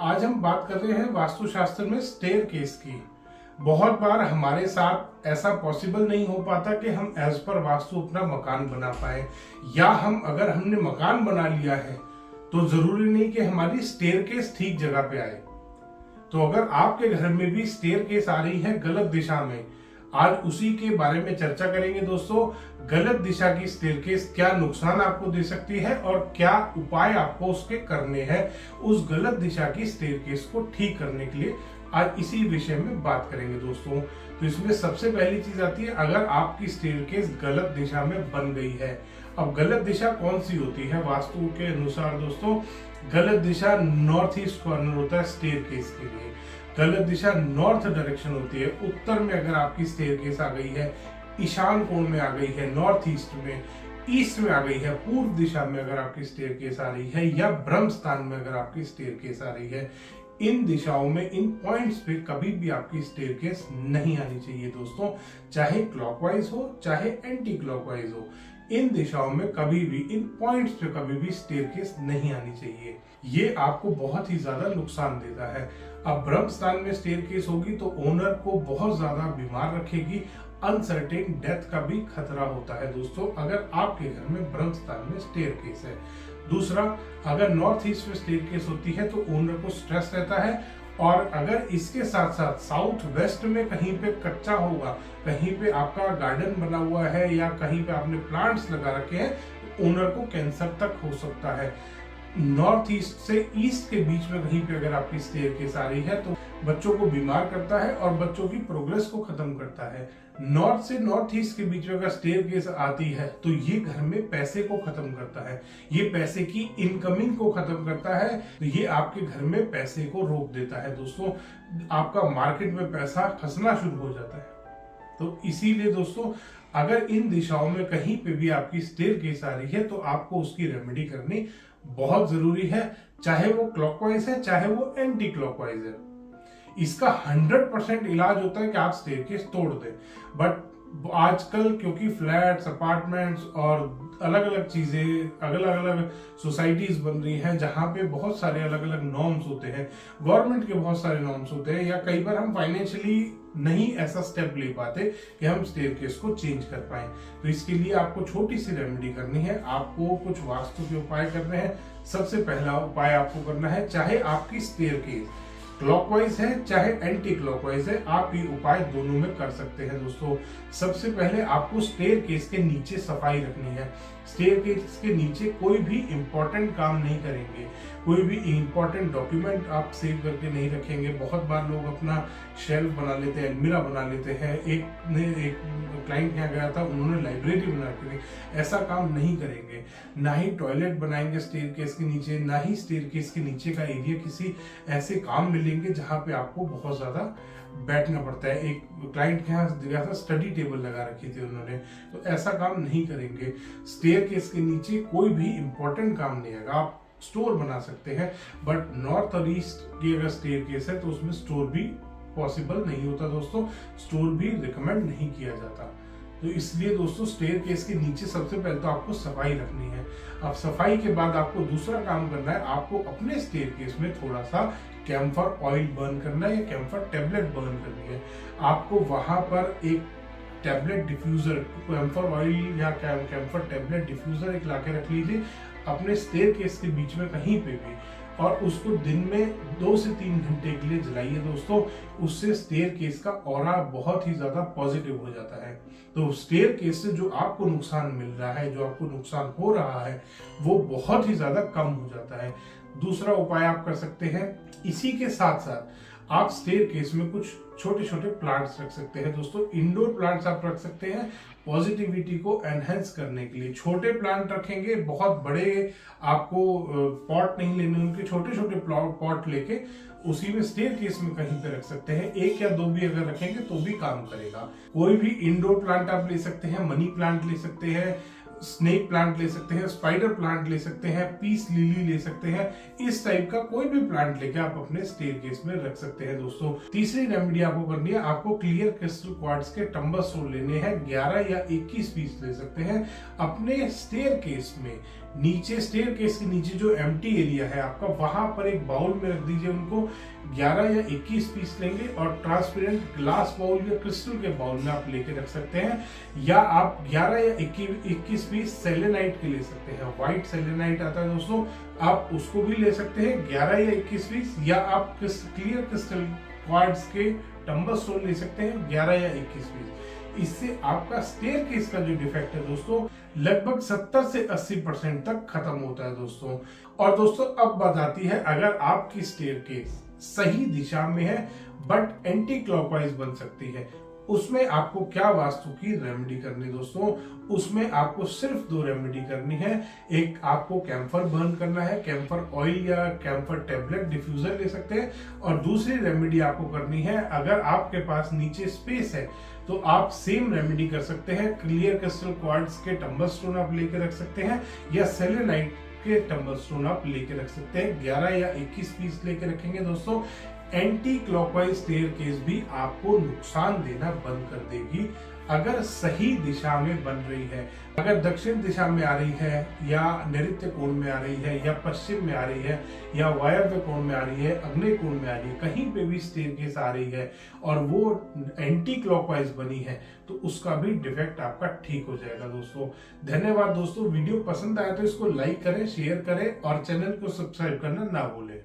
आज हम बात कर रहे हैं वास्तुशास्त्र में स्टेयरकेस की। बहुत बार हमारे साथ ऐसा पॉसिबल नहीं हो पाता कि हम एज पर वास्तु अपना मकान बना पाए, या अगर हमने मकान बना लिया है तो जरूरी नहीं कि हमारी स्टेयरकेस ठीक जगह पे आए। तो अगर आपके घर में भी स्टेयरकेस आ रही है गलत दिशा में, आज उसी के बारे में चर्चा करेंगे दोस्तों। गलत दिशा की स्टेयरकेस क्या नुकसान आपको दे सकती है और क्या उपाय आपको उसके करने हैं उस गलत दिशा की स्टेयरकेस को ठीक करने के लिए, आज इसी विषय में बात करेंगे दोस्तों। तो इसमें सबसे पहली चीज आती है, अगर आपकी स्टेयरकेस गलत दिशा में बन गई है। अब गलत दिशा कौन सी होती है वास्तु के अनुसार दोस्तों? गलत दिशा नॉर्थ ईस्ट कॉर्नर होता है स्टेयरकेस के लिए। गलत दिशा नॉर्थ डायरेक्शन होती है। उत्तर में अगर आपकी स्टेयरकेस आ गई है, ईशान कोण में आ गई है, नॉर्थ ईस्ट में, ईस्ट में आ गई है, पूर्व दिशा में अगर आपकी स्टेयरकेस आ रही है, या ब्रह्म स्थान में अगर आपकी स्टेयरकेस आ रही है, इन दिशाओं में, इन पॉइंट्स पे कभी भी आपकी स्टेयरकेस नहीं आनी चाहिए दोस्तों। चाहे क्लॉकवाइज हो चाहे एंटी क्लॉकवाइज हो, इन दिशाओं में कभी भी, इन पॉइंट्स पे कभी भी स्टेयरकेस नहीं आनी चाहिए। ये आपको बहुत ही ज्यादा नुकसान देता है। अब ब्रह्म स्थान में स्टेयरकेस होगी तो ओनर को बहुत ज्यादा बीमार रखेगी, अनसर्टेन डेथ का भी खतरा होता है दोस्तों, अगर आपके घर में ब्रह्म स्थान में स्टेयरकेस है। दूसरा, अगर नॉर्थ ईस्ट में स्टेयरकेस होती है तो ओनर को स्ट्रेस रहता है, और अगर इसके साथ साथ साउथ वेस्ट में कहीं पे कच्चा होगा, कहीं पे आपका गार्डन बना हुआ है, या कहीं पे आपने प्लांट्स लगा रखे हैं, तो ओनर को कैंसर तक हो सकता है। नॉर्थ ईस्ट से ईस्ट के बीच में कहीं पे अगर आपकी स्टेयरकेस आ रही है तो बच्चों को बीमार करता है और बच्चों की प्रोग्रेस को खत्म करता है। नॉर्थ से नॉर्थ ईस्ट के बीच में अगर स्टेयरकेस आती है तो ये घर में पैसे को खत्म करता है, ये पैसे की इनकमिंग को खत्म करता है, तो ये आपके घर में पैसे को रोक देता है दोस्तों। आपका मार्केट में पैसा फंसना शुरू हो जाता है। तो इसीलिए दोस्तों, अगर इन दिशाओं में कहीं पे भी आपकी स्टेयरकेस आ रही है तो आपको उसकी रेमेडी करनी बहुत जरूरी है, चाहे वो क्लॉकवाइज है चाहे वो एंटी क्लॉकवाइज है। इसका 100% इलाज होता है कि आप स्टेयरकेस तोड़ दें, बट आजकल क्योंकि फ्लैट्स, अपार्टमेंट्स और अलग अलग चीजें, अलग अलग सोसाइटीज बन रही हैं जहां पे बहुत सारे अलग अलग नॉर्म्स होते हैं, गवर्नमेंट के बहुत सारे नॉर्म्स होते हैं, या कई बार हम फाइनेंशियली नहीं ऐसा स्टेप ले पाते कि हम स्टेयरकेस को चेंज कर पाए। तो इसके लिए आपको छोटी सी रेमेडी करनी है, आपको कुछ वास्तु के उपाय करने हैं। सबसे पहला उपाय आपको करना है, चाहे आपकी स्टेयरकेस क्लॉकवाइज है चाहे एंटी क्लॉकवाइज है, आप ये उपाय दोनों में कर सकते हैं दोस्तों। सबसे पहले आपको स्टेयरकेस के नीचे सफाई रखनी है। स्टेयरकेस के नीचे कोई भी इंपॉर्टेंट काम नहीं करेंगे, कोई भी इंपॉर्टेंट डॉक्यूमेंट आप सेव करके नहीं रखेंगे। बहुत बार लोग अपना शेल्फ बना लेते हैं, अलमीरा बना लेते हैं। एक क्लाइंट यहाँ गया था, उन्होंने लाइब्रेरी बना रखी थी। ऐसा काम नहीं करेंगे। ना ही टॉयलेट बनाएंगे स्टेयरकेस के नीचे, ना ही स्टेयरकेस के नीचे का एरिया किसी ऐसे काम में लेंगे जहां पे आपको बहुत ज्यादा बैठना पड़ता है। एक क्लाइंट के यहाँ गया था, स्टडी टेबल लगा रखी थी उन्होंने, तो ऐसा काम नहीं करेंगे। स्टेयरकेस के नीचे कोई भी इंपॉर्टेंट काम नहीं है। आप स्टोर बना सकते हैं, बट नॉर्थ और ईस्ट की अगर स्टेयरकेस है तो उसमें स्टोर भी पॉसिबल नहीं होता दोस्तों, स्टोर भी रिकमेंड नहीं किया जाता। तो इसलिए दोस्तों, स्टेयरकेस के नीचे सबसे पहले तो आपको सफाई रखनी है। अब सफाई के बाद आपको दूसरा काम करना है, आपको अपने स्टेयरकेस में थोड़ा सा कैम्फर ऑयल बर्न करना है, या कैम्फर टेबलेट बर्न करनी है। आपको वहां पर एक टैबलेट डिफ्यूजर, कैम्फर ऑयल या कैम्फर टैबलेट डिफ्यूजर एक लाके रख लीजिए अपने स्टेयरकेस के बीच में कहीं पे भी, और उसको दिन में 2 से 3 घंटे के लिए जलाइए दोस्तों। उससे स्टेयरकेस का ऑरा बहुत ही ज्यादा पॉजिटिव हो जाता है। तो स्टेयरकेस से जो आपको नुकसान मिल रहा है, जो आपको नुकसान हो रहा है, वो बहुत ही ज्यादा कम हो जाता है। दूसरा उपाय आप कर सकते हैं, इसी के साथ साथ आप स्टेयरकेस में कुछ छोटे छोटे प्लांट्स रख सकते हैं दोस्तों। इंडोर प्लांट्स आप रख सकते हैं पॉजिटिविटी को एनहेंस करने के लिए। छोटे प्लांट रखेंगे, बहुत बड़े आपको पॉट नहीं लेने, उनके छोटे छोटे पॉट लेके उसी में स्टेयरकेस में कहीं पे रख सकते हैं। 1 या 2 भी अगर रखेंगे तो भी काम करेगा। कोई भी इंडोर प्लांट आप ले सकते हैं, मनी प्लांट ले सकते हैं, स्नेक प्लांट ले सकते हैं, स्पाइडर प्लांट ले सकते हैं, पीस लिली ले सकते हैं। इस टाइप का कोई भी प्लांट लेके आप अपने स्टेयरकेस में रख सकते हैं दोस्तों। तीसरी रेमेडी आपको करनी है, आपको क्लियर क्रिस्टल क्वार्ट्ज के टम्बस लेने हैं, 11 या 21 पीस ले सकते हैं। अपने स्टेयरकेस में नीचे स्टेयर केस के नीचे जो एम्प्टी एरिया है आपका, वहां पर एक बाउल में रख दीजिए उनको। 11 या 21 पीस लेंगे और ट्रांसपेरेंट ग्लास बाउल या क्रिस्टल के बाउल में आप लेके रख सकते हैं, या आप 11 या 21 पीस सेलेनाइट के ले सकते हैं। व्हाइट सेलेनाइट आता है दोस्तों, आप उसको भी ले सकते हैं 11 या 21 पीस, या आप क्लियर क्रिस्टल क्वार्ट्ज के टम्बल स्टोन ले सकते हैं 11 या 21 पीस। इससे आपका स्टेयर केस का जो डिफेक्ट है दोस्तों लगभग 70 से 80% तक खत्म होता है दोस्तों। और दोस्तों अब बात आती है, अगर आपकी स्टेयर केस सही दिशा में है बट एंटी क्लॉकवाइज बन सकती है, उसमें आपको क्या वास्तु की रेमेडी करनी दोस्तों? उसमें आपको सिर्फ 2 रेमेडी करनी है। एक आपको कैम्फर बर्न करना है, कैम्फर ऑयल या कैम्फर टेबलेट डिफ्यूजर ले सकते हैं। और दूसरी रेमेडी आपको करनी है, अगर आपके पास नीचे स्पेस है तो आप सेम रेमेडी कर सकते हैं। क्लियर क्रिस्टल क्वार्ट्ज के टम्बल स्टोन आप लेके रख सकते हैं, या सेलेनाइट के टम्बल स्टोन आप लेके रख सकते हैं। 11 या 21 पीस लेके रखेंगे दोस्तों। एंटी क्लॉकवाइज स्टेयर केस भी आपको नुकसान देना बंद कर देगी अगर सही दिशा में बन रही है। अगर दक्षिण दिशा में आ रही है, या नैऋत्य कोण में आ रही है, या पश्चिम में आ रही है, या वायव्य कोण में आ रही है, अग्नेय कोण में आ रही है, कहीं पे भी स्टेयर केस आ रही है और वो एंटी क्लॉकवाइज बनी है, तो उसका भी डिफेक्ट आपका ठीक हो जाएगा दोस्तों। धन्यवाद दोस्तों। वीडियो पसंद आया तो इसको लाइक करें, शेयर करें और चैनल को सब्सक्राइब करना ना भूलें।